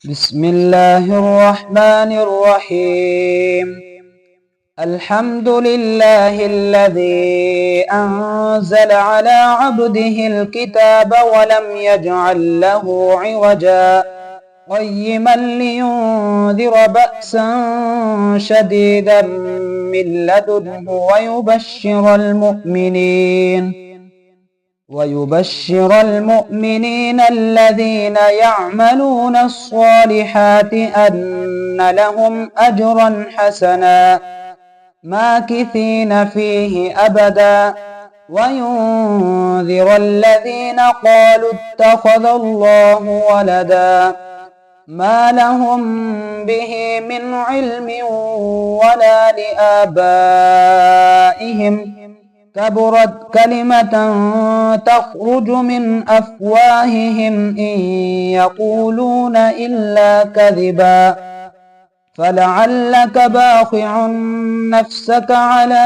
بسم الله الرحمن الرحيم. الحمد لله الذي أنزل على عبده الكتاب ولم يجعل له عوجا قيما لينذر بأسا شديدا من لدنه ويبشر المؤمنين الذين يعملون الصالحات أن لهم أجرا حسنا ماكثين فيه أبدا وينذر الذين قالوا اتخذ الله ولدا ما لهم به من علم ولا لآبائهم كبرت كلمة تخرج من أفواههم إن يقولون إلا كذبا فلعلك باخع نفسك على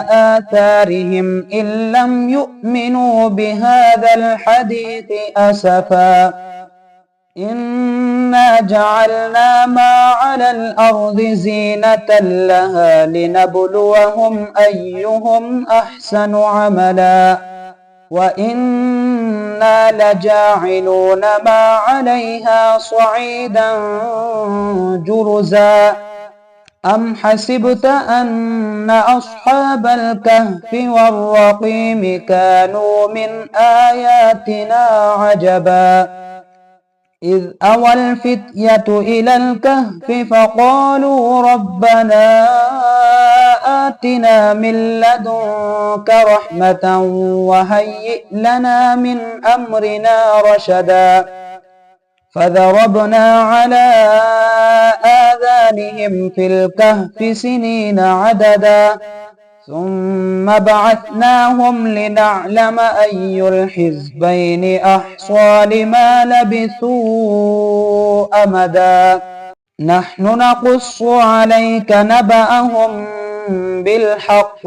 آثارهم إن لم يؤمنوا بهذا الحديث أسفا إنا جعلنا ما على الأرض زينة لها لنبلوهم أيهم أحسن عملا وإنا لجاعلون ما عليها صعيدا جرزا أم حسبت أن أصحاب الكهف والرقيم كانوا من آياتنا عجبا إذ أوى الفتية إلى الكهف فقالوا ربنا آتنا من لدنك رحمة وهيئ لنا من أمرنا رشدا فضربنا على آذانهم في الكهف سنين عددا ثم بعثناهم لنعلم أي الحزبين أحصى لما لبثوا أمدا نحن نقص عليك نبأهم بالحق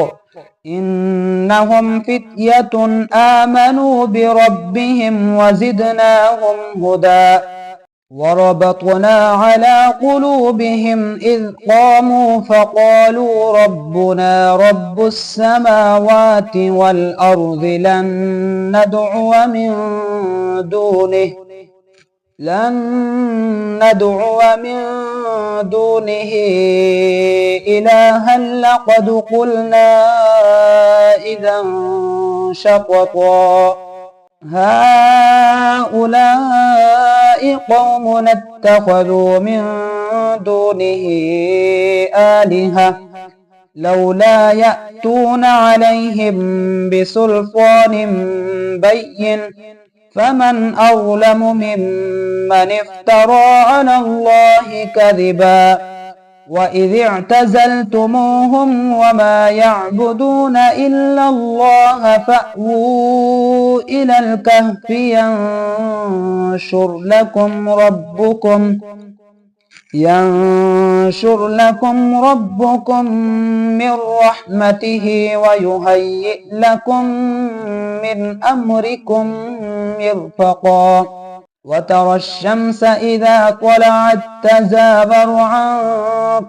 إنهم فتية آمنوا بربهم وزدناهم هدى وربطنا على قلوبهم إذ قاموا فقالوا ربنا رب السماوات والأرض لن ندعو من دونه إلها لقد قلنا إذا شططا هؤلاء قوم اتخذوا من دونه آلهة لولا يأتون عليهم بسلطان بين فمن أظلم ممن افترى على الله كذبا وإذ اعتزلتموهم وما يعبدون إلا الله فأووا إلى الكهف ينشر لكم ربكم من رحمته ويهيئ لكم من أمركم مرفقا وترى الشمس إذا طلعت تزاور عن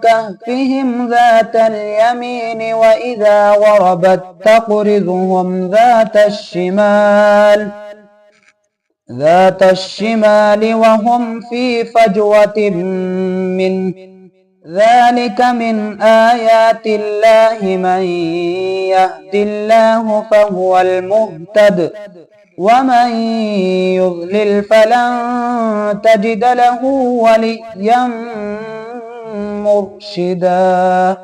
كهفهم ذات اليمين وإذا غربت تقرضهم ذات الشمال وهم في فجوة منه ذلك من آيات الله من يهد الله فهو المهتد ومن يضلل فلن تجد له وليا مرشدا.